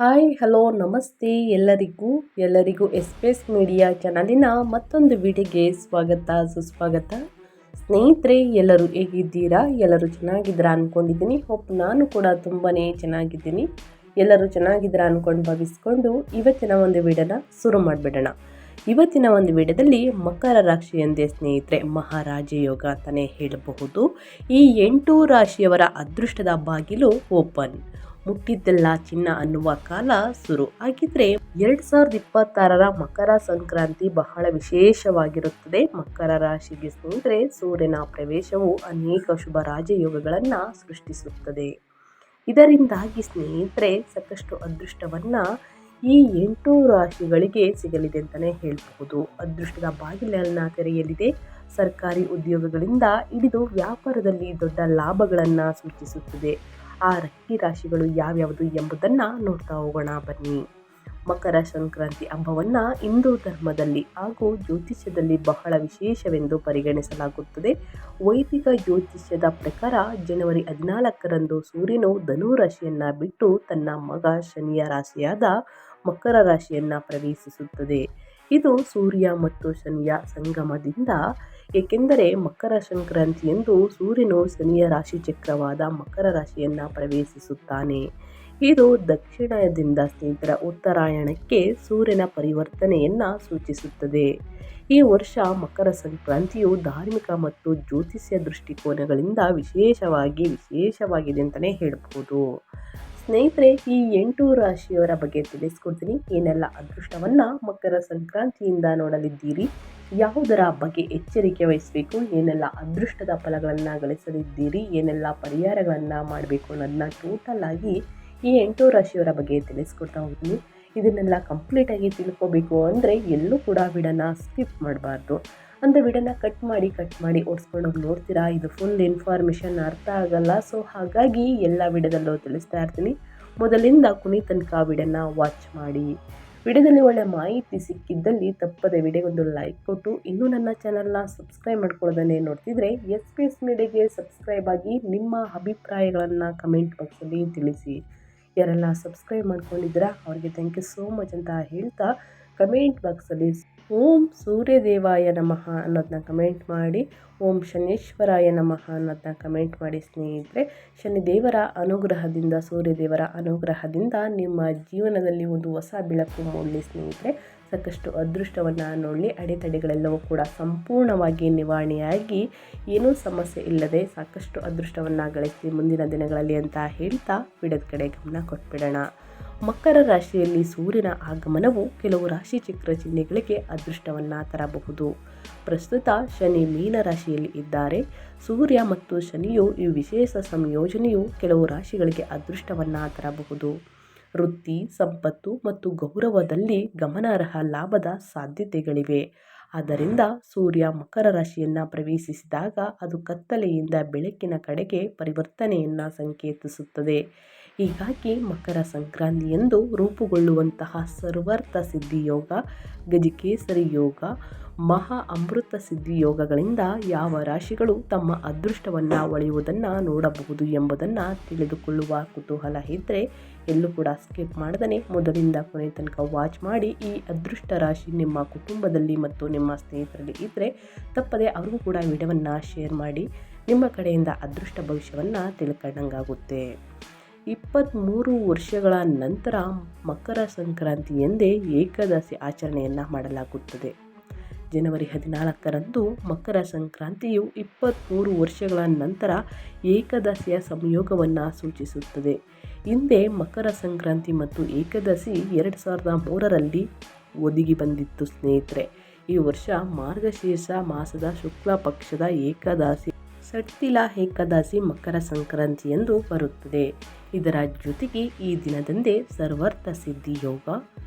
Hi hello ನಮಸ್ತೆ ಎಲ್ಲರಿಗೂ ಎಸ್ಪೇಸ್ media ಚಾನಲಿನ ಮತ್ತೊಂದು ವಿಡಿಯೋಗೆ ಸ್ವಾಗತ ಸುಸ್ವಾಗತ. ಸ್ನೇಹಿತರೆ, ಎಲ್ಲರೂ ಹೇಗಿದ್ದೀರಾ? ಎಲ್ಲರೂ ಚೆನ್ನಾಗಿದ್ದೀರಾ ಅಂದ್ಕೊಂಡಿದ್ದೀನಿ. ನಾನು ಕೂಡ ತುಂಬಾ ಚೆನ್ನಾಗಿದ್ದೀನಿ. ಎಲ್ಲರೂ ಚೆನ್ನಾಗಿದ್ದೀರಾ ಅಂದ್ಕೊಂಡು ಭಾವಿಸ್ಕೊಂಡು ಇವತ್ತಿನ ಒಂದು ವಿಡಿಯೋನ ಶುರು ಮಾಡಿಬಿಡೋಣ. ಇವತ್ತಿನ ಒಂದು ವಿಡಿಯೋದಲ್ಲಿ ಮಕರ ರಾಶಿ ಎಂದೇ ಸ್ನೇಹಿತರೆ ಮಹಾರಾಜ ಯೋಗ ಅಂತಲೇ ಹೇಳಬಹುದು. ಈ 8 ರಾಶಿಯವರ ಅದೃಷ್ಟದ ಬಾಗಿಲು ಓಪನ್, ಮುಟ್ಟಿದ್ದೆಲ್ಲ ಚಿನ್ನ ಅನ್ನುವ ಕಾಲ ಶುರು ಆಗಿದ್ರೆ 2026ರ ಮಕರ ಸಂಕ್ರಾಂತಿ ಬಹಳ ವಿಶೇಷವಾಗಿರುತ್ತದೆ. ಮಕರ ರಾಶಿಗೆ ಸ್ನೇಹಿತರೆ ಸೂರ್ಯನ ಪ್ರವೇಶವು ಅನೇಕ ಶುಭ ರಾಜಯೋಗಗಳನ್ನ ಸೃಷ್ಟಿಸುತ್ತದೆ. ಇದರಿಂದಾಗಿ ಸ್ನೇಹಿತರೆ ಸಾಕಷ್ಟು ಅದೃಷ್ಟವನ್ನ ಈ 8 ರಾಶಿಗಳಿಗೆ ಸಿಗಲಿದೆ ಅಂತಲೇ ಹೇಳಬಹುದು. ಅದೃಷ್ಟದ ಬಾಗಿಲನ್ನ ತೆರೆಯಲಿದೆ. ಸರ್ಕಾರಿ ಉದ್ಯೋಗಗಳಿಂದ ಹಿಡಿದು ವ್ಯಾಪಾರದಲ್ಲಿ ದೊಡ್ಡ ಲಾಭಗಳನ್ನು ಸೂಚಿಸುತ್ತದೆ. ಆ ರಾಶಿಗಳು ಯಾವ್ಯಾವುದು ಎಂಬುದನ್ನು ನೋಡ್ತಾ ಹೋಗೋಣ ಬನ್ನಿ. ಮಕರ ಸಂಕ್ರಾಂತಿ ಹಬ್ಬವನ್ನು ಹಿಂದೂ ಧರ್ಮದಲ್ಲಿ ಹಾಗೂ ಜ್ಯೋತಿಷ್ಯದಲ್ಲಿ ಬಹಳ ವಿಶೇಷವೆಂದು ಪರಿಗಣಿಸಲಾಗುತ್ತದೆ. ವೈದಿಕ ಜ್ಯೋತಿಷ್ಯದ ಪ್ರಕಾರ ಜನವರಿ 14ರಂದು ಸೂರ್ಯನು ಧನು ರಾಶಿಯನ್ನು ಬಿಟ್ಟು ತನ್ನ ಮಗ ಶನಿಯ ರಾಶಿಯಾದ ಮಕರ ರಾಶಿಯನ್ನು ಪ್ರವೇಶಿಸುತ್ತದೆ. ಇದು ಸೂರ್ಯ ಮತ್ತು ಶನಿಯ ಸಂಗಮದಿಂದ, ಏಕೆಂದರೆ ಮಕರ ಸಂಕ್ರಾಂತಿಯಂದು ಸೂರ್ಯನು ಶನಿಯ ರಾಶಿ ಚಕ್ರವಾದ ಮಕರ ರಾಶಿಯನ್ನು ಪ್ರವೇಶಿಸುತ್ತಾನೆ. ಇದು ದಕ್ಷಿಣದಿಂದ ಸ್ನೇಹಿತರ ಉತ್ತರಾಯಣಕ್ಕೆ ಸೂರ್ಯನ ಪರಿವರ್ತನೆಯನ್ನು ಸೂಚಿಸುತ್ತದೆ. ಈ ವರ್ಷ ಮಕರ ಸಂಕ್ರಾಂತಿಯು ಧಾರ್ಮಿಕ ಮತ್ತು ಜ್ಯೋತಿಷ್ಯ ದೃಷ್ಟಿಕೋನಗಳಿಂದ ವಿಶೇಷವಾಗಿದೆ ಅಂತಲೇ ಹೇಳಬಹುದು. ಸ್ನೇಹಿತರೆ, ಈ 8 ರಾಶಿಯವರ ಬಗ್ಗೆ ತಿಳಿಸ್ಕೊಡ್ತೀನಿ. ಏನೆಲ್ಲ ಅದೃಷ್ಟವನ್ನು ಮಕರ ಸಂಕ್ರಾಂತಿಯಿಂದ ನೋಡಲಿದ್ದೀರಿ, ಯಾವುದರ ಬಗ್ಗೆ ಎಚ್ಚರಿಕೆ ವಹಿಸಬೇಕು, ಏನೆಲ್ಲ ಅದೃಷ್ಟದ ಫಲಗಳನ್ನು ಗಳಿಸಲಿದ್ದೀರಿ, ಏನೆಲ್ಲ ಪರಿಹಾರಗಳನ್ನು ಮಾಡಬೇಕು ಅನ್ನೋದನ್ನ ಟೋಟಲ್ ಆಗಿ ಈ 8 ರಾಶಿಯವರ ಬಗ್ಗೆ ತಿಳಿಸ್ಕೊಡ್ತಾ ಹೋಗ್ತೀನಿ. ಇದನ್ನೆಲ್ಲ ಕಂಪ್ಲೀಟಾಗಿ ತಿಳ್ಕೊಬೇಕು ಅಂದರೆ ಎಲ್ಲೂ ಕೂಡ ವಿಡಿಯೋನ ಸ್ಕಿಪ್ ಮಾಡಬಾರ್ದು. ಅಂದರೆ ವಿಡಿಯೋನ ಕಟ್ ಮಾಡಿ ಓಡಿಸ್ಕೊಂಡೋಗಿ ನೋಡ್ತೀರಾ, ಇದು ಫುಲ್ ಇನ್ಫಾರ್ಮೇಷನ್ ಅರ್ಥ ಆಗಲ್ಲ. ಸೊ ಹಾಗಾಗಿ ಎಲ್ಲ ವಿಡಿಯೋದಲ್ಲೂ ತಿಳಿಸ್ತಾ ಇರ್ತೀನಿ. ಮೊದಲಿಂದ ಕೊನೆ ತನಕ ವಿಡಿಯೋನ ವಾಚ್ ಮಾಡಿ. ವಿಡಿಯೋದಲ್ಲಿ ಒಳ್ಳೆ ಮಾಹಿತಿ ಸಿಕ್ಕಿದ್ದಲ್ಲಿ ತಪ್ಪದೆ ವಿಡಿಯೋಗೊಂದು ಲೈಕ್ ಕೊಟ್ಟು, ಇನ್ನೂ ನನ್ನ ಚಾನಲ್ನ ಸಬ್ಸ್ಕ್ರೈಬ್ ಮಾಡ್ಕೊಳ್ಳೋದನ್ನೇ ನೋಡ್ತಿದ್ರೆ ಎಸ್ಪೇಸ್ ಮೀಡಿಯಾಗೆ ಸಬ್ಸ್ಕ್ರೈಬ್ ಆಗಿ ನಿಮ್ಮ ಅಭಿಪ್ರಾಯಗಳನ್ನು ಕಮೆಂಟ್ ಬಾಕ್ಸಲ್ಲಿ ತಿಳಿಸಿ. ಯಾರೆಲ್ಲ ಸಬ್ಸ್ಕ್ರೈಬ್ ಮಾಡ್ಕೊಂಡಿದ್ದೀರಾ ಅವರಿಗೆ ಥ್ಯಾಂಕ್ ಯು ಸೋ ಮಚ್ ಅಂತ ಹೇಳ್ತಾ, ಕಮೆಂಟ್ ಬಾಕ್ಸಲ್ಲಿ ಓಂ ಸೂರ್ಯದೇವಾಯ ನಮಃ ಅನ್ನೋದನ್ನ ಕಮೆಂಟ್ ಮಾಡಿ, ಓಂ ಶನೇಶ್ವರಾಯ ನಮಃ ಅನ್ನೋದನ್ನ ಕಮೆಂಟ್ ಮಾಡಿ. ಸ್ನೇಹಿತರೆ, ಶನಿದೇವರ ಅನುಗ್ರಹದಿಂದ, ಸೂರ್ಯದೇವರ ಅನುಗ್ರಹದಿಂದ ನಿಮ್ಮ ಜೀವನದಲ್ಲಿ ಒಂದು ಹೊಸ ಬೆಳಕು ಮೂಡಲಿ. ಸ್ನೇಹಿತರೆ, ಸಾಕಷ್ಟು ಅದೃಷ್ಟವನ್ನು ನೋಡಲಿ. ಅಡೆತಡೆಗಳೆಲ್ಲವೂ ಕೂಡ ಸಂಪೂರ್ಣವಾಗಿ ನಿವಾರಣೆಯಾಗಿ ಏನೂ ಸಮಸ್ಯೆ ಇಲ್ಲದೆ ಸಾಕಷ್ಟು ಅದೃಷ್ಟವನ್ನು ಗಳಿಸಿ ಮುಂದಿನ ದಿನಗಳಲ್ಲಿ ಅಂತ ಹೇಳ್ತಾ ವಿಡಿಯೋದ ಕಡೆ ಗಮನ ಕೊಟ್ಬಿಡೋಣ. ಮಕರ ರಾಶಿಯಲ್ಲಿ ಸೂರ್ಯನ ಆಗಮನವು ಕೆಲವು ರಾಶಿ ಚಕ್ರ ಚಿಹ್ನೆಗಳಿಗೆ ಅದೃಷ್ಟವನ್ನು ತರಬಹುದು. ಪ್ರಸ್ತುತ ಶನಿ ಮೀನ ರಾಶಿಯಲ್ಲಿ ಇದ್ದಾರೆ. ಸೂರ್ಯ ಮತ್ತು ಶನಿಯು ಈ ವಿಶೇಷ ಸಂಯೋಜನೆಯು ಕೆಲವು ರಾಶಿಗಳಿಗೆ ಅದೃಷ್ಟವನ್ನು ತರಬಹುದು. ವೃತ್ತಿ, ಸಂಪತ್ತು ಮತ್ತು ಗೌರವದಲ್ಲಿ ಗಮನಾರ್ಹ ಲಾಭದ ಸಾಧ್ಯತೆಗಳಿವೆ. ಆದ್ದರಿಂದ ಸೂರ್ಯ ಮಕರ ರಾಶಿಯನ್ನು ಪ್ರವೇಶಿಸಿದಾಗ ಅದು ಕತ್ತಲೆಯಿಂದ ಬೆಳಕಿನ ಕಡೆಗೆ ಪರಿವರ್ತನೆಯನ್ನು ಸಂಕೇತಿಸುತ್ತದೆ. ಹೀಗಾಗಿ ಮಕರ ಸಂಕ್ರಾಂತಿಯಂದು ರೂಪುಗೊಳ್ಳುವಂತಹ ಸರ್ವಾರ್ಥ ಸಿದ್ಧಿ ಯೋಗ, ಗಜಕೇಸರಿ ಯೋಗ, ಮಹಾ ಅಮೃತ ಸಿದ್ಧಿ ಯೋಗಗಳಿಂದ ಯಾವ ರಾಶಿಗಳು ತಮ್ಮ ಅದೃಷ್ಟವನ್ನು ಒಳೆಯುವುದನ್ನು ನೋಡಬಹುದು ಎಂಬುದನ್ನು ತಿಳಿದುಕೊಳ್ಳುವ ಕುತೂಹಲ ಇದ್ದರೆ ಎಲ್ಲೂ ಕೂಡ ಸ್ಕಿಪ್ ಮಾಡದೇ ಮೊದಲಿಂದ ಕೊನೆ ತನಕ ವಾಚ್ ಮಾಡಿ. ಈ ಅದೃಷ್ಟ ರಾಶಿ ನಿಮ್ಮ ಕುಟುಂಬದಲ್ಲಿ ಮತ್ತು ನಿಮ್ಮ ಸ್ನೇಹಿತರಲ್ಲಿ ಇದ್ದರೆ ತಪ್ಪದೆ ಅವ್ರಿಗೂ ಕೂಡ ವಿಡಿಯೋವನ್ನು ಶೇರ್ ಮಾಡಿ. ನಿಮ್ಮ ಕಡೆಯಿಂದ ಅದೃಷ್ಟ ಭವಿಷ್ಯವನ್ನು ತಿಳ್ಕೊಂಡಂಗಾಗುತ್ತೆ. 23 ವರ್ಷಗಳ ನಂತರ ಮಕರ ಸಂಕ್ರಾಂತಿ ಎಂದೇ ಏಕಾದಶಿ ಆಚರಣೆಯನ್ನು ಮಾಡಲಾಗುತ್ತದೆ. ಜನವರಿ 14ರಂದು ಮಕರ ಸಂಕ್ರಾಂತಿಯು 23 ವರ್ಷಗಳ ನಂತರ ಏಕಾದಶಿಯ ಸಂಯೋಗವನ್ನು ಸೂಚಿಸುತ್ತದೆ. ಹಿಂದೆ ಮಕರ ಸಂಕ್ರಾಂತಿ ಮತ್ತು ಏಕಾದಶಿ 2003ರಲ್ಲಿ ಒದಗಿ ಬಂದಿತ್ತು. ಸ್ನೇಹಿತರೆ, ಈ ವರ್ಷ ಮಾರ್ಗಶೀರ್ಷ ಮಾಸದ ಶುಕ್ಲ ಪಕ್ಷದ ಏಕಾದಶಿ ಷಟ್ತಿಲಾ ಏಕಾದಶಿ ಮಕರ ಸಂಕ್ರಾಂತಿಯಂದು ಬರುತ್ತದೆ. ಇದರ ಜೊತೆಗೆ ಈ ದಿನದಂದೇ ಸರ್ವಾರ್ಥ ಸಿದ್ಧಿ ಯೋಗ,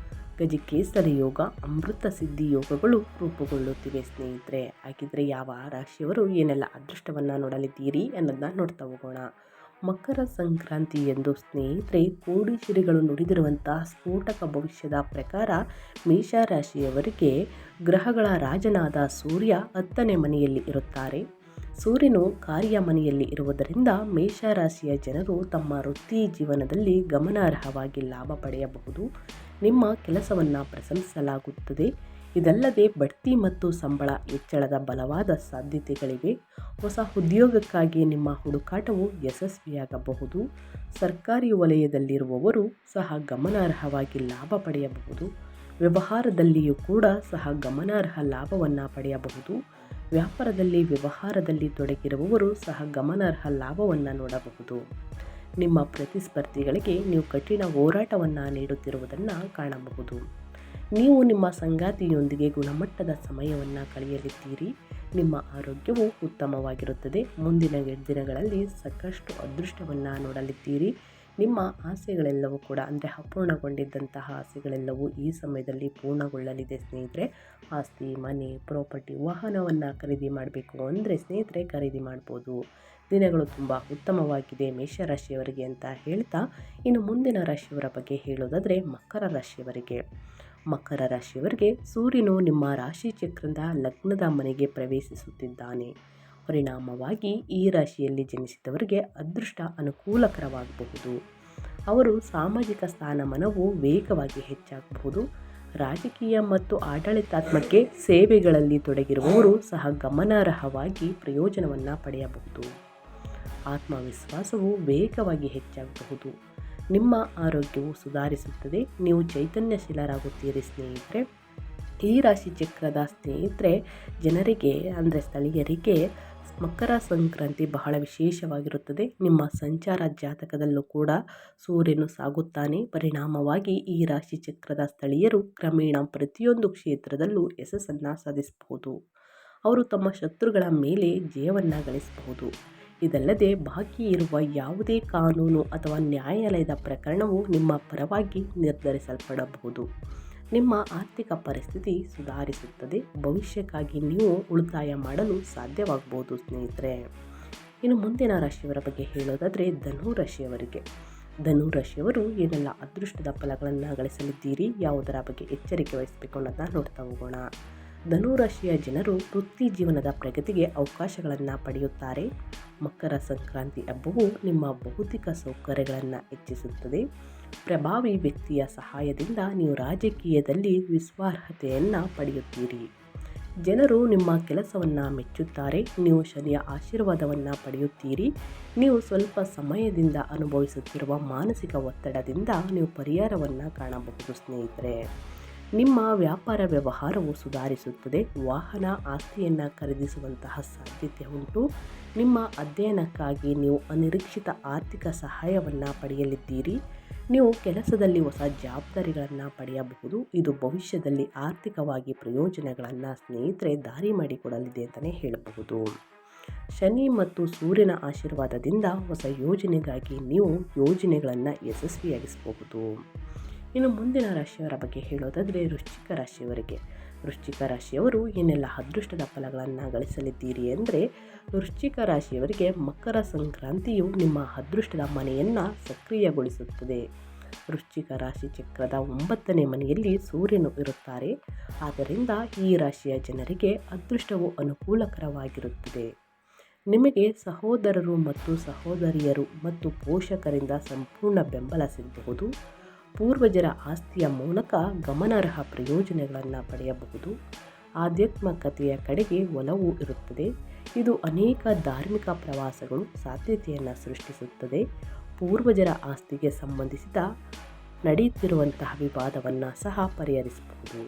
ಗಜಕೇಸರಿ ಯೋಗ, ಅಮೃತ ಸಿದ್ಧಿ ಯೋಗಗಳು ರೂಪುಗೊಳ್ಳುತ್ತಿವೆ. ಸ್ನೇಹಿತರೆ, ಹಾಗಿದ್ರೆ ಯಾವ ರಾಶಿಯವರು ಏನೆಲ್ಲ ಅದೃಷ್ಟವನ್ನು ನೋಡಲಿದ್ದೀರಿ ಅನ್ನೋದನ್ನ ನೋಡ್ತಾ ಹೋಗೋಣ. ಮಕರ ಸಂಕ್ರಾಂತಿ ಎಂದು ಸ್ನೇಹಿತರೆ ಕೋಡಿಶ್ರೀಗಳು ನುಡಿದಿರುವಂತಹ ಸ್ಫೋಟಕ ಭವಿಷ್ಯದ ಪ್ರಕಾರ ಮೇಷರಾಶಿಯವರಿಗೆ ಗ್ರಹಗಳ ರಾಜನಾದ ಸೂರ್ಯ 10ನೇ ಮನೆಯಲ್ಲಿ ಇರುತ್ತಾರೆ. ಸೂರ್ಯನು ಕಾರ್ಯ ಮನೆಯಲ್ಲಿ ಇರುವುದರಿಂದ ಮೇಷರಾಶಿಯ ಜನರು ತಮ್ಮ ವೃತ್ತಿ ಜೀವನದಲ್ಲಿ ಗಮನಾರ್ಹವಾಗಿ ಲಾಭ ಪಡೆಯಬಹುದು. ನಿಮ್ಮ ಕೆಲಸವನ್ನು ಪ್ರಶಂಸಿಸಲಾಗುತ್ತದೆ. ಇದಲ್ಲದೆ ಬಡ್ತಿ ಮತ್ತು ಸಂಬಳ ಹೆಚ್ಚಳದ ಬಲವಾದ ಸಾಧ್ಯತೆಗಳಿವೆ. ಹೊಸ ಉದ್ಯೋಗಕ್ಕಾಗಿ ನಿಮ್ಮ ಹುಡುಕಾಟವು ಯಶಸ್ವಿಯಾಗಬಹುದು. ಸರ್ಕಾರಿ ವಲಯದಲ್ಲಿರುವವರು ಸಹ ಗಮನಾರ್ಹವಾಗಿ ಲಾಭ ಪಡೆಯಬಹುದು. ವ್ಯವಹಾರದಲ್ಲಿಯೂ ಕೂಡ ಸಹ ಗಮನಾರ್ಹ ಲಾಭವನ್ನು ಪಡೆಯಬಹುದು. ವ್ಯವಹಾರದಲ್ಲಿ ತೊಡಗಿರುವವರು ಸಹ ಗಮನಾರ್ಹ ಲಾಭವನ್ನು ನೋಡಬಹುದು. ನಿಮ್ಮ ಪ್ರತಿಸ್ಪರ್ಧಿಗಳಿಗೆ ನೀವು ಕಠಿಣ ಹೋರಾಟವನ್ನು ನೀಡುತ್ತಿರುವುದನ್ನು ಕಾಣಬಹುದು. ನೀವು ನಿಮ್ಮ ಸಂಗಾತಿಯೊಂದಿಗೆ ಗುಣಮಟ್ಟದ ಸಮಯವನ್ನು ಕಳೆಯಲಿದ್ದೀರಿ. ನಿಮ್ಮ ಆರೋಗ್ಯವು ಉತ್ತಮವಾಗಿರುತ್ತದೆ. ಮುಂದಿನ ದಿನಗಳಲ್ಲಿ ಸಾಕಷ್ಟು ಅದೃಷ್ಟವನ್ನು ನೋಡಲಿದ್ದೀರಿ. ನಿಮ್ಮ ಆಸೆಗಳೆಲ್ಲವೂ ಕೂಡ ಅಪೂರ್ಣಗೊಂಡಿದ್ದಂತಹ ಆಸೆಗಳೆಲ್ಲವೂ ಈ ಸಮಯದಲ್ಲಿ ಪೂರ್ಣಗೊಳ್ಳಲಿದೆ ಸ್ನೇಹಿತರೆ. ಆಸ್ತಿ, ಮನೆ, ಪ್ರಾಪರ್ಟಿ, ವಾಹನವನ್ನು ಖರೀದಿ ಮಾಡಬೇಕು ಅಂದರೆ ಸ್ನೇಹಿತರೆ ಖರೀದಿ ಮಾಡ್ಬೋದು. ದಿನಗಳು ತುಂಬ ಉತ್ತಮವಾಗಿದೆ ಮೇಷರಾಶಿಯವರಿಗೆ ಅಂತ ಹೇಳ್ತಾ, ಇನ್ನು ಮುಂದಿನ ರಾಶಿಯವರ ಬಗ್ಗೆ ಹೇಳೋದಾದರೆ ಮಕರ ರಾಶಿಯವರಿಗೆ ಸೂರ್ಯನು ನಿಮ್ಮ ರಾಶಿ ಚಕ್ರದ ಲಗ್ನದ ಮನೆಗೆ ಪ್ರವೇಶಿಸುತ್ತಿದ್ದಾನೆ. ಪರಿಣಾಮವಾಗಿ ಈ ರಾಶಿಯಲ್ಲಿ ಜನಿಸಿದವರಿಗೆ ಅದೃಷ್ಟ ಅನುಕೂಲಕರವಾಗಬಹುದು. ಅವರು ಸಾಮಾಜಿಕ ಸ್ಥಾನಮಾನವು ವೇಗವಾಗಿ ಹೆಚ್ಚಾಗಬಹುದು. ರಾಜಕೀಯ ಮತ್ತು ಆಡಳಿತಾತ್ಮಕ ಸೇವೆಗಳಲ್ಲಿ ತೊಡಗಿರುವವರು ಸಹ ಗಮನಾರ್ಹವಾಗಿ ಪ್ರಯೋಜನವನ್ನು ಪಡೆಯಬಹುದು. ಆತ್ಮವಿಶ್ವಾಸವು ವೇಗವಾಗಿ ಹೆಚ್ಚಾಗಬಹುದು. ನಿಮ್ಮ ಆರೋಗ್ಯವು ಸುಧಾರಿಸುತ್ತದೆ. ನೀವು ಚೈತನ್ಯಶೀಲರಾಗುತ್ತೀರಿ ಸ್ನೇಹಿತರೆ. ಈ ರಾಶಿ ಚಕ್ರದ ಜನರಿಗೆ ಸ್ಥಳೀಯರಿಗೆ ಮಕರ ಸಂಕ್ರಾಂತಿ ಬಹಳ ವಿಶೇಷವಾಗಿರುತ್ತದೆ. ನಿಮ್ಮ ಸಂಚಾರ ಜಾತಕದಲ್ಲೂ ಕೂಡ ಸೂರ್ಯನು ಸಾಗುತ್ತಾನೆ. ಪರಿಣಾಮವಾಗಿ ಈ ರಾಶಿ ಚಕ್ರದ ಸ್ಥಳೀಯರು ಕ್ರಮೇಣ ಪ್ರತಿಯೊಂದು ಕ್ಷೇತ್ರದಲ್ಲೂ ಯಶಸ್ಸನ್ನು ಸಾಧಿಸಬಹುದು. ಅವರು ತಮ್ಮ ಶತ್ರುಗಳ ಮೇಲೆ ಜಯವನ್ನು ಗಳಿಸಬಹುದು. ಇದಲ್ಲದೆ ಬಾಕಿ ಇರುವ ಯಾವುದೇ ಕಾನೂನು ಅಥವಾ ನ್ಯಾಯಾಲಯದ ಪ್ರಕರಣವು ನಿಮ್ಮ ಪರವಾಗಿ ನಿರ್ಧರಿಸಲ್ಪಡಬಹುದು. ನಿಮ್ಮ ಆರ್ಥಿಕ ಪರಿಸ್ಥಿತಿ ಸುಧಾರಿಸುತ್ತದೆ. ಭವಿಷ್ಯಕ್ಕಾಗಿ ನೀವು ಉಳಿತಾಯ ಮಾಡಲು ಸಾಧ್ಯವಾಗಬಹುದು ಸ್ನೇಹಿತರೆ. ಇನ್ನು ಮುಂದಿನ ರಾಶಿಯವರ ಬಗ್ಗೆ ಹೇಳೋದಾದರೆ ಧನು ರಾಶಿಯವರು ಏನೆಲ್ಲ ಅದೃಷ್ಟದ ಫಲಗಳನ್ನು ಗಳಿಸಲಿದ್ದೀರಿ, ಯಾವುದರ ಬಗ್ಗೆ ಎಚ್ಚರಿಕೆ ವಹಿಸಬೇಕು ಅನ್ನೋದನ್ನ ನೋಡ್ತಾ ಹೋಗೋಣ. ಧನು ರಾಶಿಯ ಜನರು ವೃತ್ತಿ ಜೀವನದ ಪ್ರಗತಿಗೆ ಅವಕಾಶಗಳನ್ನು ಪಡೆಯುತ್ತಾರೆ. ಮಕರ ಸಂಕ್ರಾಂತಿ ಹಬ್ಬವು ನಿಮ್ಮ ಭೌತಿಕ ಸೌಕರ್ಯಗಳನ್ನು ಹೆಚ್ಚಿಸುತ್ತದೆ. ಪ್ರಭಾವಿ ವ್ಯಕ್ತಿಯ ಸಹಾಯದಿಂದ ನೀವು ರಾಜಕೀಯದಲ್ಲಿ ವಿಶ್ವಾಸಾರ್ಹತೆಯನ್ನು ಪಡೆಯುತ್ತೀರಿ. ಜನರು ನಿಮ್ಮ ಕೆಲಸವನ್ನು ಮೆಚ್ಚುತ್ತಾರೆ. ನೀವು ಶನಿಯ ಆಶೀರ್ವಾದವನ್ನು ಪಡೆಯುತ್ತೀರಿ. ನೀವು ಸ್ವಲ್ಪ ಸಮಯದಿಂದ ಅನುಭವಿಸುತ್ತಿರುವ ಮಾನಸಿಕ ಒತ್ತಡದಿಂದ ನೀವು ಪರಿಹಾರವನ್ನು ಕಾಣಬಹುದು ಸ್ನೇಹಿತರೆ. ನಿಮ್ಮ ವ್ಯಾಪಾರ ವ್ಯವಹಾರವು ಸುಧಾರಿಸುತ್ತದೆ. ವಾಹನ ಆಸ್ತಿಯನ್ನು ಖರೀದಿಸುವಂತಹ ಸಾಧ್ಯತೆ ಉಂಟು. ನಿಮ್ಮ ಅಧ್ಯಯನಕ್ಕಾಗಿ ನೀವು ಅನಿರೀಕ್ಷಿತ ಆರ್ಥಿಕ ಸಹಾಯವನ್ನು ಪಡೆಯಲಿದ್ದೀರಿ. ನೀವು ಕೆಲಸದಲ್ಲಿ ಹೊಸ ಜವಾಬ್ದಾರಿಗಳನ್ನು ಪಡೆಯಬಹುದು. ಇದು ಭವಿಷ್ಯದಲ್ಲಿ ಆರ್ಥಿಕವಾಗಿ ಪ್ರಯೋಜನಗಳನ್ನು ಸ್ನೇಹಿತರೆ ದಾರಿ ಮಾಡಿಕೊಡಲಿದೆ ಅಂತಲೇ ಹೇಳಬಹುದು. ಶನಿ ಮತ್ತು ಸೂರ್ಯನ ಆಶೀರ್ವಾದದಿಂದ ಹೊಸ ಯೋಜನೆಗಾಗಿ ನೀವು ಯೋಜನೆಗಳನ್ನು ಯಶಸ್ವಿಯಾಗಿಸಬಹುದು. ಇನ್ನು ಮುಂದಿನ ರಾಶಿಯವರ ಬಗ್ಗೆ ಹೇಳೋದಾದರೆ ವೃಶ್ಚಿಕ ರಾಶಿಯವರು ಏನೆಲ್ಲ ಅದೃಷ್ಟದ ಫಲಗಳನ್ನು ಗಳಿಸಲಿದ್ದೀರಿ ಅಂದರೆ, ವೃಶ್ಚಿಕ ರಾಶಿಯವರಿಗೆ ಮಕರ ಸಂಕ್ರಾಂತಿಯು ನಿಮ್ಮ ಅದೃಷ್ಟದ ಮನೆಯನ್ನು ಸಕ್ರಿಯಗೊಳಿಸುತ್ತದೆ. ವೃಶ್ಚಿಕ ರಾಶಿ ಚಕ್ರದ 9ನೇ ಮನೆಯಲ್ಲಿ ಸೂರ್ಯನು ಇರುತ್ತಾರೆ. ಆದ್ದರಿಂದ ಈ ರಾಶಿಯ ಜನರಿಗೆ ಅದೃಷ್ಟವು ಅನುಕೂಲಕರವಾಗಿರುತ್ತದೆ. ನಿಮಗೆ ಸಹೋದರರು ಮತ್ತು ಸಹೋದರಿಯರು ಮತ್ತು ಪೋಷಕರಿಂದ ಸಂಪೂರ್ಣ ಬೆಂಬಲ ಸಿಗಬಹುದು. ಪೂರ್ವಜರ ಆಸ್ತಿಯ ಮೂಲಕ ಗಮನಾರ್ಹ ಪ್ರಯೋಜನಗಳನ್ನು ಪಡೆಯಬಹುದು. ಆಧ್ಯಾತ್ಮಿಕತೆಯ ಕಡೆಗೆ ಒಲವು ಇರುತ್ತದೆ. ಇದು ಅನೇಕ ಧಾರ್ಮಿಕ ಪ್ರವಾಸಗಳು ಸಾಧ್ಯತೆಯನ್ನು ಸೃಷ್ಟಿಸುತ್ತದೆ. ಪೂರ್ವಜರ ಆಸ್ತಿಗೆ ಸಂಬಂಧಿಸಿದ ನಡೆಯುತ್ತಿರುವಂತಹ ವಿವಾದವನ್ನು ಸಹ ಪರಿಹರಿಸಬಹುದು.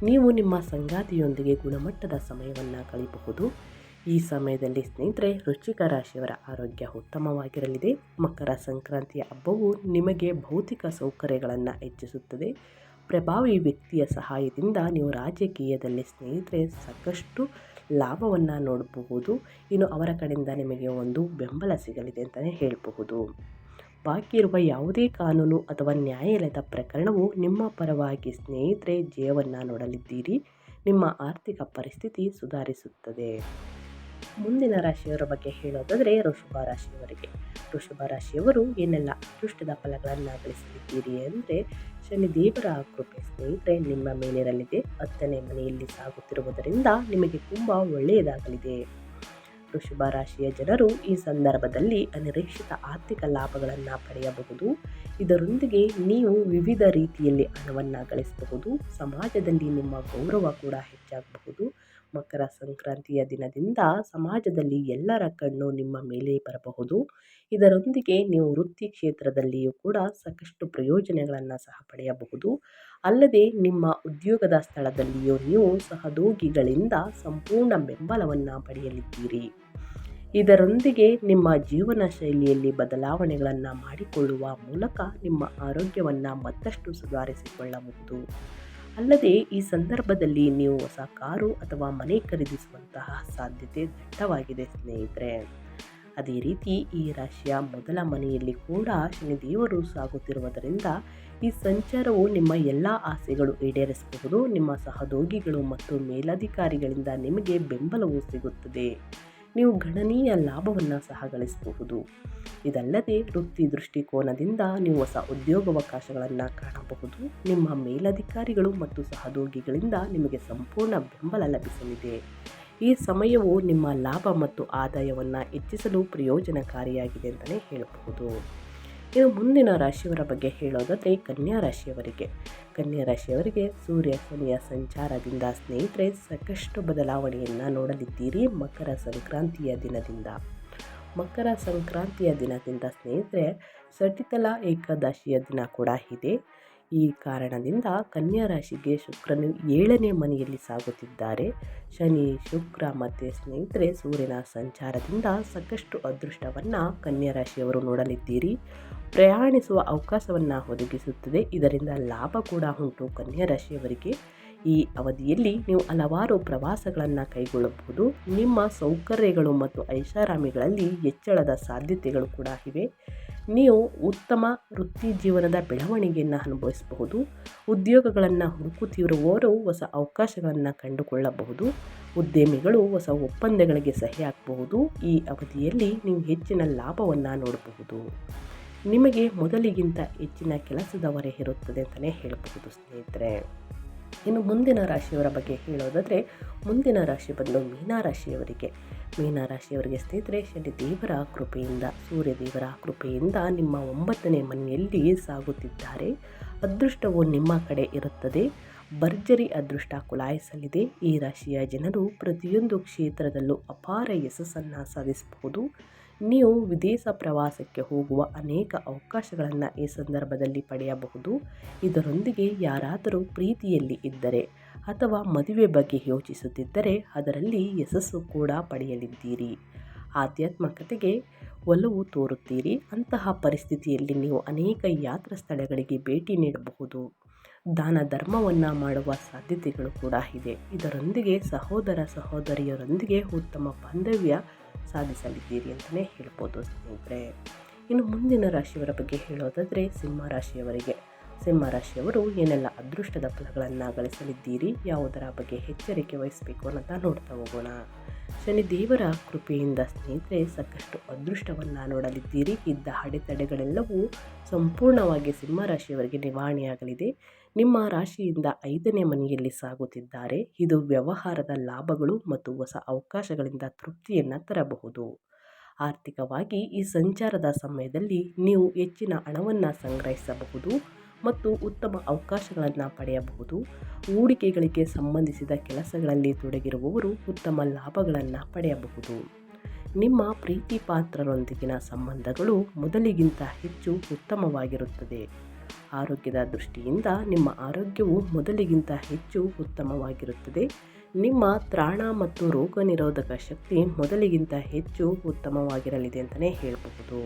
ನೀವು ನಿಮ್ಮ ಸಂಗಾತಿಯೊಂದಿಗೆ ಗುಣಮಟ್ಟದ ಸಮಯವನ್ನು ಕಳೆಯಬಹುದು. ಈ ಸಮಯದಲ್ಲಿ ಸ್ನೇಹಿತರೆ ವೃಶ್ಚಿಕ ರಾಶಿಯವರ ಆರೋಗ್ಯ ಉತ್ತಮವಾಗಿರಲಿದೆ. ಮಕರ ಸಂಕ್ರಾಂತಿಯ ಹಬ್ಬವು ನಿಮಗೆ ಭೌತಿಕ ಸೌಕರ್ಯಗಳನ್ನು ಹೆಚ್ಚಿಸುತ್ತದೆ. ಪ್ರಭಾವಿ ವ್ಯಕ್ತಿಯ ಸಹಾಯದಿಂದ ನೀವು ರಾಜಕೀಯದಲ್ಲಿ ಸ್ನೇಹಿತರೆ ಸಾಕಷ್ಟು ಲಾಭವನ್ನು ನೋಡಬಹುದು. ಇನ್ನು ಅವರ ಕಡೆಯಿಂದ ನಿಮಗೆ ಒಂದು ಬೆಂಬಲ ಸಿಗಲಿದೆ ಅಂತಲೇ ಹೇಳಬಹುದು. ಬಾಕಿ ಇರುವ ಯಾವುದೇ ಕಾನೂನು ಅಥವಾ ನ್ಯಾಯಾಲಯದ ಪ್ರಕರಣವು ನಿಮ್ಮ ಪರವಾಗಿ ಸ್ನೇಹಿತರೆ ಜಯವನ್ನು ನೋಡಲಿದ್ದೀರಿ. ನಿಮ್ಮ ಆರ್ಥಿಕ ಪರಿಸ್ಥಿತಿ ಸುಧಾರಿಸುತ್ತದೆ. ಮುಂದಿನ ರಾಶಿಯವರ ಬಗ್ಗೆ ಹೇಳೋದಾದರೆ ವೃಷಭ ರಾಶಿಯವರು ಏನೆಲ್ಲ ಅದೃಷ್ಟದ ಫಲಗಳನ್ನು ಗಳಿಸಲಿದ್ದೀರಿ ಅಂದರೆ, ಶನಿದೇವರ ಕೃಪೆ ಸ್ನೇಹಿತರೆ ನಿಮ್ಮ ಮೇಲಿರಲಿದೆ. 10ನೇ ಮನೆಯಲ್ಲಿ ಸಾಗುತ್ತಿರುವುದರಿಂದ ನಿಮಗೆ ತುಂಬ ಒಳ್ಳೆಯದಾಗಲಿದೆ. ವೃಷಭ ರಾಶಿಯ ಜನರು ಈ ಸಂದರ್ಭದಲ್ಲಿ ಅನಿರೀಕ್ಷಿತ ಆರ್ಥಿಕ ಲಾಭಗಳನ್ನು ಪಡೆಯಬಹುದು. ಇದರೊಂದಿಗೆ ನೀವು ವಿವಿಧ ರೀತಿಯಲ್ಲಿ ಹಣವನ್ನು ಗಳಿಸಬಹುದು. ಸಮಾಜದಲ್ಲಿ ನಿಮ್ಮ ಗೌರವ ಕೂಡ ಹೆಚ್ಚಾಗಬಹುದು. ಮಕರ ಸಂಕ್ರಾಂತಿಯ ದಿನದಿಂದ ಸಮಾಜದಲ್ಲಿ ಎಲ್ಲರ ಕಣ್ಣು ನಿಮ್ಮ ಮೇಲೆ ಬರಬಹುದು. ಇದರೊಂದಿಗೆ ನೀವು ವೃತ್ತಿ ಕ್ಷೇತ್ರದಲ್ಲಿಯೂ ಕೂಡ ಸಾಕಷ್ಟು ಪ್ರಯೋಜನಗಳನ್ನು ಸಹ ಪಡೆಯಬಹುದು. ಅಲ್ಲದೆ ನಿಮ್ಮ ಉದ್ಯೋಗದ ಸ್ಥಳದಲ್ಲಿಯೂ ನೀವು ಸಹೋದ್ಯೋಗಿಗಳಿಂದ ಸಂಪೂರ್ಣ ಬೆಂಬಲವನ್ನು ಪಡೆಯಲಿದ್ದೀರಿ. ಇದರೊಂದಿಗೆ ನಿಮ್ಮ ಜೀವನ ಶೈಲಿಯಲ್ಲಿ ಬದಲಾವಣೆಗಳನ್ನು ಮಾಡಿಕೊಳ್ಳುವ ಮೂಲಕ ನಿಮ್ಮ ಆರೋಗ್ಯವನ್ನು ಮತ್ತಷ್ಟು ಸುಧಾರಿಸಿಕೊಳ್ಳಬಹುದು. ಅಲ್ಲದೆ ಈ ಸಂದರ್ಭದಲ್ಲಿ ನೀವು ಹೊಸ ಕಾರು ಅಥವಾ ಮನೆ ಖರೀದಿಸುವಂತಹ ಸಾಧ್ಯತೆ ದಟ್ಟವಾಗಿದೆ ಸ್ನೇಹಿತರೆ. ಅದೇ ರೀತಿ ಈ ರಾಶಿಯ ಮೊದಲ ಮನೆಯಲ್ಲಿ ಕೂಡ ಶನಿದೇವರು ಸಾಗುತ್ತಿರುವುದರಿಂದ ಈ ಸಂಚಾರವು ನಿಮ್ಮ ಎಲ್ಲ ಆಸೆಗಳು ಈಡೇರಿಸಬಹುದು. ನಿಮ್ಮ ಸಹೋದ್ಯೋಗಿಗಳು ಮತ್ತು ಮೇಲಧಿಕಾರಿಗಳಿಂದ ನಿಮಗೆ ಬೆಂಬಲವೂ ಸಿಗುತ್ತದೆ. ನೀವು ಗಣನೀಯ ಲಾಭವನ್ನು ಸಹ ಗಳಿಸಬಹುದು. ಇದಲ್ಲದೆ ವೃತ್ತಿ ದೃಷ್ಟಿಕೋನದಿಂದ ನೀವು ಹೊಸ ಉದ್ಯೋಗಾವಕಾಶಗಳನ್ನು ಕಾಣಬಹುದು. ನಿಮ್ಮ ಮೇಲಧಿಕಾರಿಗಳು ಮತ್ತು ಸಹೋದ್ಯೋಗಿಗಳಿಂದ ನಿಮಗೆ ಸಂಪೂರ್ಣ ಬೆಂಬಲ ಲಭಿಸಲಿದೆ. ಈ ಸಮಯವು ನಿಮ್ಮ ಲಾಭ ಮತ್ತು ಆದಾಯವನ್ನು ಹೆಚ್ಚಿಸಲು ಪ್ರಯೋಜನಕಾರಿಯಾಗಿದೆ ಅಂತಲೇ ಹೇಳಬಹುದು. ಇನ್ನು ಮುಂದಿನ ರಾಶಿಯವರ ಬಗ್ಗೆ ಹೇಳೋದಾದರೆ ಕನ್ಯಾ ರಾಶಿಯವರಿಗೆ. ಕನ್ಯಾ ರಾಶಿಯವರಿಗೆ ಸೂರ್ಯ ಶನಿಯ ಸಂಚಾರದಿಂದ ಸ್ನೇಹಿತರೆ ಸಾಕಷ್ಟು ಬದಲಾವಣೆಯನ್ನು ನೋಡಲಿದ್ದೀರಿ. ಮಕರ ಸಂಕ್ರಾಂತಿಯ ದಿನದಿಂದ ಸ್ನೇಹಿತರೆ ಸಟಿತಲ ಏಕಾದಶಿಯ ದಿನ ಕೂಡ ಇದೆ. ಈ ಕಾರಣದಿಂದ ಕನ್ಯಾ ರಾಶಿಗೆ ಶುಕ್ರನು 7ನೇ ಮನೆಯಲ್ಲಿ ಸಾಗುತ್ತಿದ್ದಾರೆ. ಶನಿ, ಶುಕ್ರ ಮತ್ತು ಸ್ನೇಹಿತರೆ ಸೂರ್ಯನ ಸಂಚಾರದಿಂದ ಸಾಕಷ್ಟು ಅದೃಷ್ಟವನ್ನು ಕನ್ಯಾ ರಾಶಿಯವರು ನೋಡಲಿದ್ದೀರಿ. ಪ್ರಯಾಣಿಸುವ ಅವಕಾಶವನ್ನು ಒದಗಿಸುತ್ತದೆ. ಇದರಿಂದ ಲಾಭ ಕೂಡ ಉಂಟು ಕನ್ಯಾ ರಾಶಿಯವರಿಗೆ. ಈ ಅವಧಿಯಲ್ಲಿ ನೀವು ಹಲವಾರು ಪ್ರವಾಸಗಳನ್ನು ಕೈಗೊಳ್ಳಬಹುದು. ನಿಮ್ಮ ಸೌಕರ್ಯಗಳು ಮತ್ತು ಐಷಾರಾಮಿಗಳಲ್ಲಿ ಹೆಚ್ಚಳದ ಸಾಧ್ಯತೆಗಳು ಕೂಡ ಇವೆ. ನೀವು ಉತ್ತಮ ವೃತ್ತಿ ಜೀವನದ ಬೆಳವಣಿಗೆಯನ್ನು ಅನುಭವಿಸಬಹುದು. ಉದ್ಯೋಗಗಳನ್ನು ಹುಡುಕುತ್ತಿರುವವರು ಹೊಸ ಅವಕಾಶಗಳನ್ನು ಕಂಡುಕೊಳ್ಳಬಹುದು. ಉದ್ಯಮಿಗಳು ಹೊಸ ಒಪ್ಪಂದಗಳಿಗೆ ಸಹಿ ಹಾಕಬಹುದು. ಈ ಅವಧಿಯಲ್ಲಿ ನೀವು ಹೆಚ್ಚಿನ ಲಾಭವನ್ನು ನೋಡಬಹುದು. ನಿಮಗೆ ಮೊದಲಿಗಿಂತ ಹೆಚ್ಚಿನ ಕೆಲಸದ ಹೊರೆ ಇರುತ್ತದೆ ಅಂತಲೇ ಹೇಳಬಹುದು ಸ್ನೇಹಿತರೆ. ಇನ್ನು ಮುಂದಿನ ರಾಶಿಯವರ ಬಗ್ಗೆ ಹೇಳೋದಾದರೆ ಮುಂದಿನ ರಾಶಿ ಬಂದು ಮೀನರಾಶಿಯವರಿಗೆ ಸ್ನೇಹಿತರೆ ಶನಿದೇವರ ಕೃಪೆಯಿಂದ ಸೂರ್ಯದೇವರ ಕೃಪೆಯಿಂದ ನಿಮ್ಮ 9ನೇ ಮನೆಯಲ್ಲಿ ಸಾಗುತ್ತಿದ್ದಾರೆ. ಅದೃಷ್ಟವು ನಿಮ್ಮ ಕಡೆ ಇರುತ್ತದೆ. ಭರ್ಜರಿ ಅದೃಷ್ಟ ಕುಲಾಯಿಸಲಿದೆ. ಈ ರಾಶಿಯ ಜನರು ಪ್ರತಿಯೊಂದು ಕ್ಷೇತ್ರದಲ್ಲೂ ಅಪಾರ ಯಶಸ್ಸನ್ನು ಸಾಧಿಸಬಹುದು. ನೀವು ವಿದೇಶ ಪ್ರವಾಸಕ್ಕೆ ಹೋಗುವ ಅನೇಕ ಅವಕಾಶಗಳನ್ನು ಈ ಸಂದರ್ಭದಲ್ಲಿ ಪಡೆಯಬಹುದು. ಇದರೊಂದಿಗೆ ಯಾರಾದರೂ ಪ್ರೀತಿಯಲ್ಲಿ ಇದ್ದರೆ ಅಥವಾ ಮದುವೆ ಬಗ್ಗೆ ಯೋಚಿಸುತ್ತಿದ್ದರೆ ಅದರಲ್ಲಿ ಯಶಸ್ಸು ಕೂಡ ಪಡೆಯಲಿದ್ದೀರಿ. ಆಧ್ಯಾತ್ಮಿಕತೆಗೆ ಒಲವು ತೋರುತ್ತೀರಿ. ಅಂತಹ ಪರಿಸ್ಥಿತಿಯಲ್ಲಿ ನೀವು ಅನೇಕ ಯಾತ್ರಾ ಸ್ಥಳಗಳಿಗೆ ಭೇಟಿ ನೀಡಬಹುದು. ದಾನ ಧರ್ಮವನ್ನು ಮಾಡುವ ಸಾಧ್ಯತೆಗಳು ಕೂಡ ಇದೆ. ಇದರೊಂದಿಗೆ ಸಹೋದರ ಸಹೋದರಿಯರೊಂದಿಗೆ ಉತ್ತಮ ಬಾಂಧವ್ಯ ಸಾಧಿಸಲಿದ್ದೀರಿ ಅಂತಲೇ ಹೇಳ್ಬೋದು ಸ್ನೇಹಿತರೆ. ಇನ್ನು ಮುಂದಿನ ರಾಶಿಯವರ ಬಗ್ಗೆ ಹೇಳೋದಾದರೆ ಸಿಂಹರಾಶಿಯವರು ಏನೆಲ್ಲ ಅದೃಷ್ಟದ ಫಲಗಳನ್ನು ಗಳಿಸಲಿದ್ದೀರಿ, ಯಾವುದರ ಬಗ್ಗೆ ಎಚ್ಚರಿಕೆ ವಹಿಸಬೇಕು ಅನ್ನೋದನ್ನ ನೋಡ್ತಾ ಹೋಗೋಣ. ಶನಿದೇವರ ಕೃಪೆಯಿಂದ ಸ್ನೇಹಿತರೆ ಸಾಕಷ್ಟು ಅದೃಷ್ಟವನ್ನು ನೋಡಲಿದ್ದೀರಿ. ಇದ್ದ ಅಡೆತಡೆಗಳೆಲ್ಲವೂ ಸಂಪೂರ್ಣವಾಗಿ ಸಿಂಹರಾಶಿಯವರಿಗೆ ನಿವಾರಣೆಯಾಗಲಿದೆ. ನಿಮ್ಮ ರಾಶಿಯಿಂದ 5ನೇ ಮನೆಯಲ್ಲಿ ಸಾಗುತ್ತಿದ್ದಾರೆ. ಇದು ವ್ಯವಹಾರದ ಲಾಭಗಳು ಮತ್ತು ಹೊಸ ಅವಕಾಶಗಳಿಂದ ತೃಪ್ತಿಯನ್ನು ತರಬಹುದು. ಆರ್ಥಿಕವಾಗಿ ಈ ಸಂಚಾರದ ಸಮಯದಲ್ಲಿ ನೀವು ಹೆಚ್ಚಿನ ಹಣವನ್ನು ಸಂಗ್ರಹಿಸಬಹುದು ಮತ್ತು ಉತ್ತಮ ಅವಕಾಶಗಳನ್ನು ಪಡೆಯಬಹುದು. ಹೂಡಿಕೆಗಳಿಗೆ ಸಂಬಂಧಿಸಿದ ಕೆಲಸಗಳಲ್ಲಿ ತೊಡಗಿರುವವರು ಉತ್ತಮ ಲಾಭಗಳನ್ನು ಪಡೆಯಬಹುದು. ನಿಮ್ಮ ಪ್ರೀತಿ ಪಾತ್ರರೊಂದಿಗಿನ ಸಂಬಂಧಗಳು ಮೊದಲಿಗಿಂತ ಹೆಚ್ಚು ಉತ್ತಮವಾಗಿರುತ್ತದೆ. ಆರೋಗ್ಯದ ದೃಷ್ಟಿಯಿಂದ ನಿಮ್ಮ ಆರೋಗ್ಯವು ಮೊದಲಿಗಿಂತ ಹೆಚ್ಚು ಉತ್ತಮವಾಗಿರುತ್ತದೆ. ನಿಮ್ಮ ತ್ರಾಣ ಮತ್ತು ರೋಗ ನಿರೋಧಕ ಶಕ್ತಿ ಮೊದಲಿಗಿಂತ ಹೆಚ್ಚು ಉತ್ತಮವಾಗಿರಲಿದೆ ಅಂತಲೇ ಹೇಳಬಹುದು.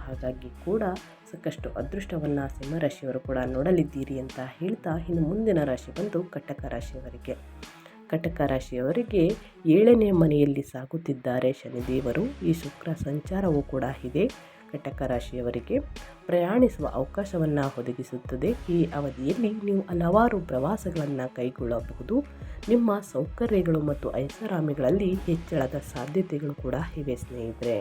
ಹಾಗಾಗಿ ಕೂಡ ಸಾಕಷ್ಟು ಅದೃಷ್ಟವನ್ನು ಸಿಂಹರಾಶಿಯವರು ಕೂಡ ನೋಡಲಿದ್ದೀರಿ ಅಂತ ಹೇಳ್ತಾ ಇನ್ನು ಮುಂದಿನ ರಾಶಿ ಬಂದು ಕಟಕ ರಾಶಿಯವರಿಗೆ 7ನೇ ಮನೆಯಲ್ಲಿ ಸಾಗುತ್ತಿದ್ದಾರೆ ಶನಿದೇವರು. ಈ ಶುಕ್ರ ಸಂಚಾರವೂ ಕೂಡ ಇದೆ. ಕಟಕ ರಾಶಿಯವರಿಗೆ ಪ್ರಯಾಣಿಸುವ ಅವಕಾಶವನ್ನು ಒದಗಿಸುತ್ತದೆ. ಈ ಅವಧಿಯಲ್ಲಿ ನೀವು ಹಲವಾರು ಪ್ರವಾಸಗಳನ್ನು ಕೈಗೊಳ್ಳಬಹುದು. ನಿಮ್ಮ ಸೌಕರ್ಯಗಳು ಮತ್ತು ಐಷಾರಾಮಿಗಳಲ್ಲಿ ಹೆಚ್ಚಳದ ಸಾಧ್ಯತೆಗಳು ಕೂಡ ಇವೆ ಸ್ನೇಹಿತರೆ.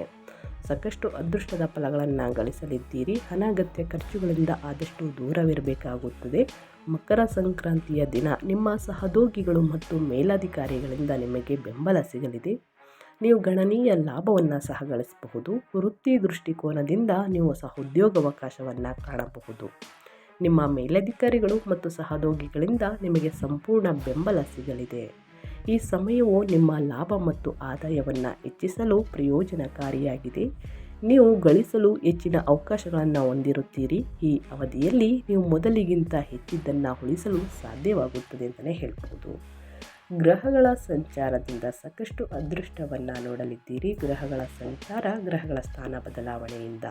ಸಾಕಷ್ಟು ಅದೃಷ್ಟದ ಫಲಗಳನ್ನು ಗಳಿಸಲಿದ್ದೀರಿ. ಅನಗತ್ಯ ಖರ್ಚುಗಳಿಂದ ಆದಷ್ಟು ದೂರವಿರಬೇಕಾಗುತ್ತದೆ. ಮಕರ ಸಂಕ್ರಾಂತಿಯ ದಿನ ನಿಮ್ಮ ಸಹೋದ್ಯೋಗಿಗಳು ಮತ್ತು ಮೇಲಧಿಕಾರಿಗಳಿಂದ ನಿಮಗೆ ಬೆಂಬಲ ಸಿಗಲಿದೆ. ನೀವು ಗಣನೀಯ ಲಾಭವನ್ನು ಸಹ ಗಳಿಸಬಹುದು. ವೃತ್ತಿ ದೃಷ್ಟಿಕೋನದಿಂದ ನೀವು ಹೊಸ ಉದ್ಯೋಗಾವಕಾಶವನ್ನು ಕಾಣಬಹುದು. ನಿಮ್ಮ ಮೇಲಧಿಕಾರಿಗಳು ಮತ್ತು ಸಹೋದ್ಯೋಗಿಗಳಿಂದ ನಿಮಗೆ ಸಂಪೂರ್ಣ ಬೆಂಬಲ ಸಿಗಲಿದೆ. ಈ ಸಮಯವು ನಿಮ್ಮ ಲಾಭ ಮತ್ತು ಆದಾಯವನ್ನು ಹೆಚ್ಚಿಸಲು ಪ್ರಯೋಜನಕಾರಿಯಾಗಿದೆ. ನೀವು ಗಳಿಸಲು ಹೆಚ್ಚಿನ ಅವಕಾಶಗಳನ್ನು ಹೊಂದಿರುತ್ತೀರಿ. ಈ ಅವಧಿಯಲ್ಲಿ ನೀವು ಮೊದಲಿಗಿಂತ ಹೆಚ್ಚಿದ್ದನ್ನು ಉಳಿಸಲು ಸಾಧ್ಯವಾಗುತ್ತದೆ ಅಂತಲೇ ಹೇಳ್ಬೋದು. ಗ್ರಹಗಳ ಸಂಚಾರದಿಂದ ಸಾಕಷ್ಟು ಅದೃಷ್ಟವನ್ನು ನೋಡಲಿದ್ದೀರಿ. ಗ್ರಹಗಳ ಸಂಚಾರ, ಗ್ರಹಗಳ ಸ್ಥಾನ ಬದಲಾವಣೆಯಿಂದ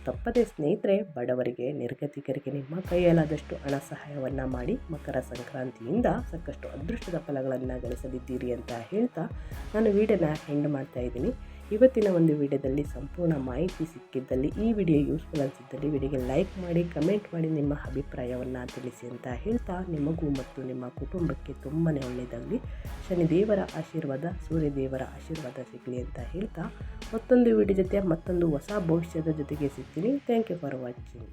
ತಪ್ಪದೆ ಸ್ನೇಹಿತರೆ, ಬಡವರಿಗೆ, ನಿರ್ಗತಿಕರಿಗೆ ನಿಮ್ಮ ಕೈಯಲ್ಲಾದಷ್ಟು ಹಣ ಸಹಾಯವನ್ನು ಮಾಡಿ ಮಕರ ಸಂಕ್ರಾಂತಿಯಿಂದ ಸಾಕಷ್ಟು ಅದೃಷ್ಟದ ಫಲಗಳನ್ನು ಗಳಿಸಲಿದ್ದೀರಿ ಅಂತ ಹೇಳ್ತಾ ನಾನು ವಿಡಿಯೋನ ಎಂಡ್ ಮಾಡ್ತಾ ಇದ್ದೀನಿ. ಇವತ್ತಿನ ಒಂದು ವಿಡಿಯೋದಲ್ಲಿ ಸಂಪೂರ್ಣ ಮಾಹಿತಿ ಸಿಕ್ಕಿದ್ದಲ್ಲಿ, ಈ ವಿಡಿಯೋ ಯೂಸ್ಫುಲ್ ಅನಿಸಿದ್ದಲ್ಲಿ ವಿಡಿಯೋಗೆ ಲೈಕ್ ಮಾಡಿ, ಕಮೆಂಟ್ ಮಾಡಿ, ನಿಮ್ಮ ಅಭಿಪ್ರಾಯವನ್ನು ತಿಳಿಸಿ ಅಂತ ಹೇಳ್ತಾ, ನಿಮಗೂ ಮತ್ತು ನಿಮ್ಮ ಕುಟುಂಬಕ್ಕೆ ತುಂಬಾ ಒಳ್ಳೆಯದಾಗಲಿ, ಶನಿದೇವರ ಆಶೀರ್ವಾದ, ಸೂರ್ಯದೇವರ ಆಶೀರ್ವಾದ ಸಿಗಲಿ ಅಂತ ಹೇಳ್ತಾ ಮತ್ತೊಂದು ವಿಡಿಯೋ ಜೊತೆ ಮತ್ತೊಂದು ಹೊಸ ಭವಿಷ್ಯದ ಜೊತೆಗೆ ಸಿಗ್ತೀನಿ. Thank you for watching.